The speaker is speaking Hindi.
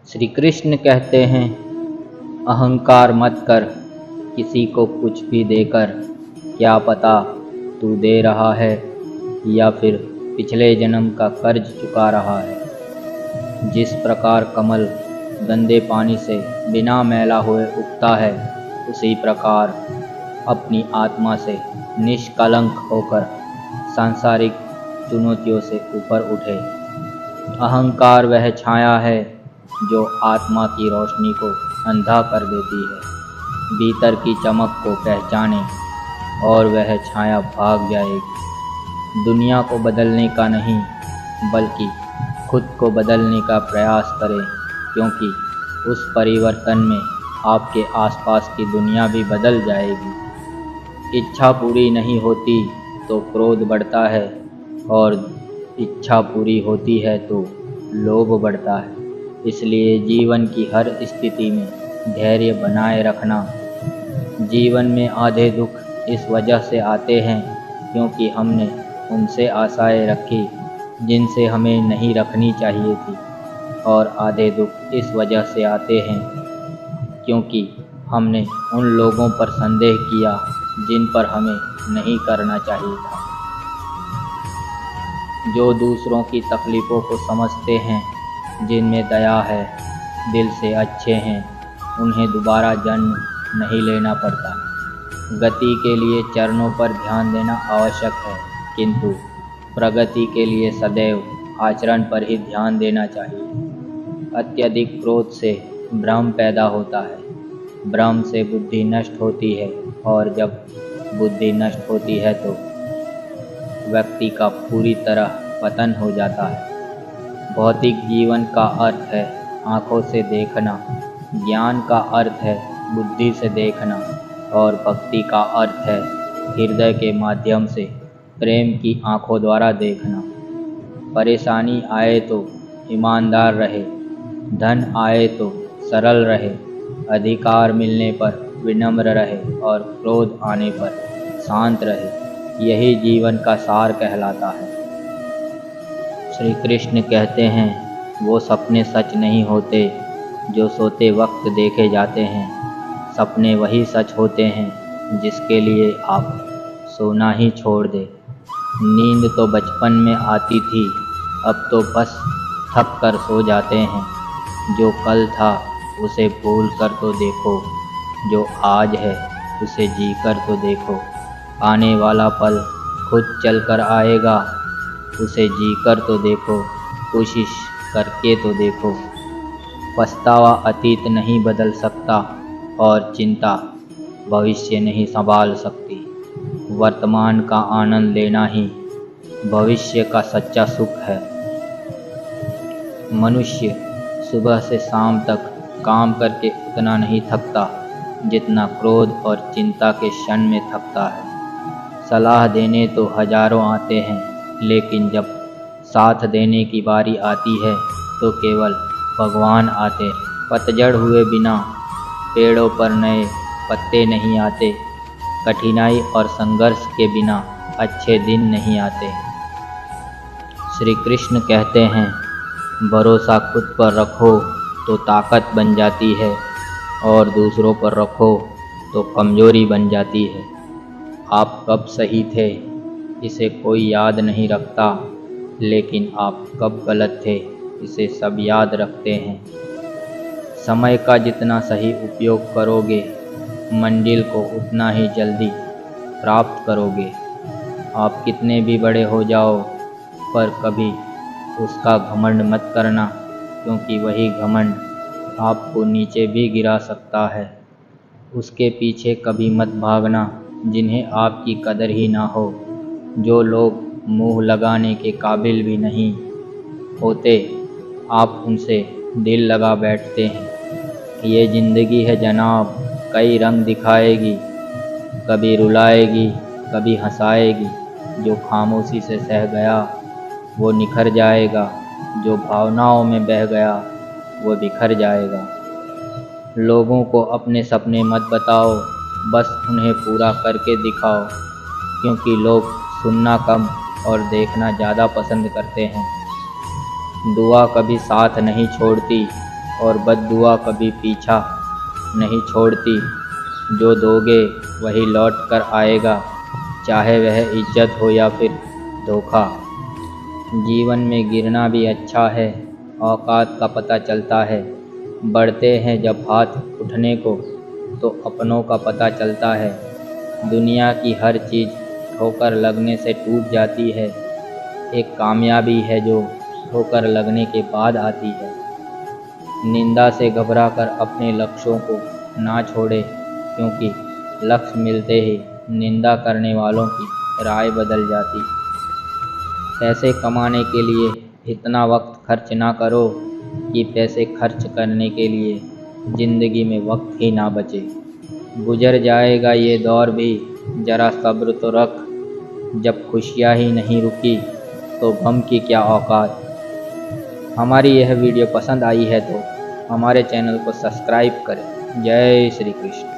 श्री कृष्ण कहते हैं, अहंकार मत कर किसी को कुछ भी देकर, क्या पता तू दे रहा है या फिर पिछले जन्म का कर्ज चुका रहा है। जिस प्रकार कमल गंदे पानी से बिना मैला हुए उगता है, उसी प्रकार अपनी आत्मा से निष्कलंक होकर सांसारिक चुनौतियों से ऊपर उठे। अहंकार वह छाया है जो आत्मा की रोशनी को अंधा कर देती है। भीतर की चमक को पहचाने और वह छाया भाग जाएगी। दुनिया को बदलने का नहीं, बल्कि खुद को बदलने का प्रयास करें, क्योंकि उस परिवर्तन में आपके आसपास की दुनिया भी बदल जाएगी। इच्छा पूरी नहीं होती तो क्रोध बढ़ता है, और इच्छा पूरी होती है तो लोभ बढ़ता है। इसलिए जीवन की हर स्थिति में धैर्य बनाए रखना। जीवन में आधे दुख इस वजह से आते हैं क्योंकि हमने उनसे आशाएं रखी जिनसे हमें नहीं रखनी चाहिए थी, और आधे दुख इस वजह से आते हैं क्योंकि हमने उन लोगों पर संदेह किया जिन पर हमें नहीं करना चाहिए था। जो दूसरों की तकलीफ़ों को समझते हैं, जिनमें दया है, दिल से अच्छे हैं, उन्हें दोबारा जन्म नहीं लेना पड़ता। गति के लिए चरणों पर ध्यान देना आवश्यक है, किंतु प्रगति के लिए सदैव आचरण पर ही ध्यान देना चाहिए। अत्यधिक क्रोध से भ्रम पैदा होता है, भ्रम से बुद्धि नष्ट होती है, और जब बुद्धि नष्ट होती है तो व्यक्ति का पूरी तरह पतन हो जाता है। भौतिक जीवन का अर्थ है आँखों से देखना, ज्ञान का अर्थ है बुद्धि से देखना, और भक्ति का अर्थ है हृदय के माध्यम से प्रेम की आँखों द्वारा देखना। परेशानी आए तो ईमानदार रहे, धन आए तो सरल रहे, अधिकार मिलने पर विनम्र रहे, और क्रोध आने पर शांत रहे। यही जीवन का सार कहलाता है। श्री कृष्ण कहते हैं, वो सपने सच नहीं होते जो सोते वक्त देखे जाते हैं। सपने वही सच होते हैं जिसके लिए आप सोना ही छोड़ दे। नींद तो बचपन में आती थी, अब तो बस थक कर सो जाते हैं। जो कल था उसे भूल कर तो देखो, जो आज है उसे जी कर तो देखो। आने वाला पल खुद चल कर आएगा, उसे जी कर तो देखो, कोशिश करके तो देखो। पछतावा अतीत नहीं बदल सकता, और चिंता भविष्य नहीं संभाल सकती। वर्तमान का आनंद लेना ही भविष्य का सच्चा सुख है। मनुष्य सुबह से शाम तक काम करके उतना नहीं थकता जितना क्रोध और चिंता के क्षण में थकता है। सलाह देने तो हजारों आते हैं, लेकिन जब साथ देने की बारी आती है तो केवल भगवान आते हैं। पतझड़ हुए बिना पेड़ों पर नए पत्ते नहीं आते। कठिनाई और संघर्ष के बिना अच्छे दिन नहीं आते। श्री कृष्ण कहते हैं, भरोसा खुद पर रखो तो ताकत बन जाती है, और दूसरों पर रखो तो कमजोरी बन जाती है। आप कब सही थे इसे कोई याद नहीं रखता, लेकिन आप कब गलत थे इसे सब याद रखते हैं। समय का जितना सही उपयोग करोगे, मंजिल को उतना ही जल्दी प्राप्त करोगे। आप कितने भी बड़े हो जाओ, पर कभी उसका घमंड मत करना, क्योंकि वही घमंड आपको नीचे भी गिरा सकता है। उसके पीछे कभी मत भागना जिन्हें आपकी कदर ही ना हो। जो लोग मुंह लगाने के काबिल भी नहीं होते, आप उनसे दिल लगा बैठते हैं। ये ज़िंदगी है जनाब, कई रंग दिखाएगी, कभी रुलाएगी, कभी हंसाएगी। जो खामोशी से सह गया वो निखर जाएगा, जो भावनाओं में बह गया वो बिखर जाएगा। लोगों को अपने सपने मत बताओ, बस उन्हें पूरा करके दिखाओ, क्योंकि लोग सुनना कम और देखना ज़्यादा पसंद करते हैं। दुआ कभी साथ नहीं छोड़ती, और बद्दुआ कभी पीछा नहीं छोड़ती। जो दोगे वही लौट कर आएगा, चाहे वह इज्जत हो या फिर धोखा। जीवन में गिरना भी अच्छा है, औकात का पता चलता है। बढ़ते हैं जब हाथ उठने को तो अपनों का पता चलता है। दुनिया की हर चीज़ ठोकर लगने से टूट जाती है। एक कामयाबी है जो ठोकर लगने के बाद आती है। निंदा से घबरा कर अपने लक्ष्यों को ना छोड़े, क्योंकि लक्ष्य मिलते ही निंदा करने वालों की राय बदल जाती। पैसे कमाने के लिए इतना वक्त खर्च ना करो कि पैसे खर्च करने के लिए ज़िंदगी में वक्त ही ना बचे। गुजर जाएगा ये दौर भी, ज़रा सब्र तो रख। जब खुशियाँ ही नहीं रुकी तो गम की क्या औकात। हमारी यह वीडियो पसंद आई है तो हमारे चैनल को सब्सक्राइब करें। जय श्री कृष्ण।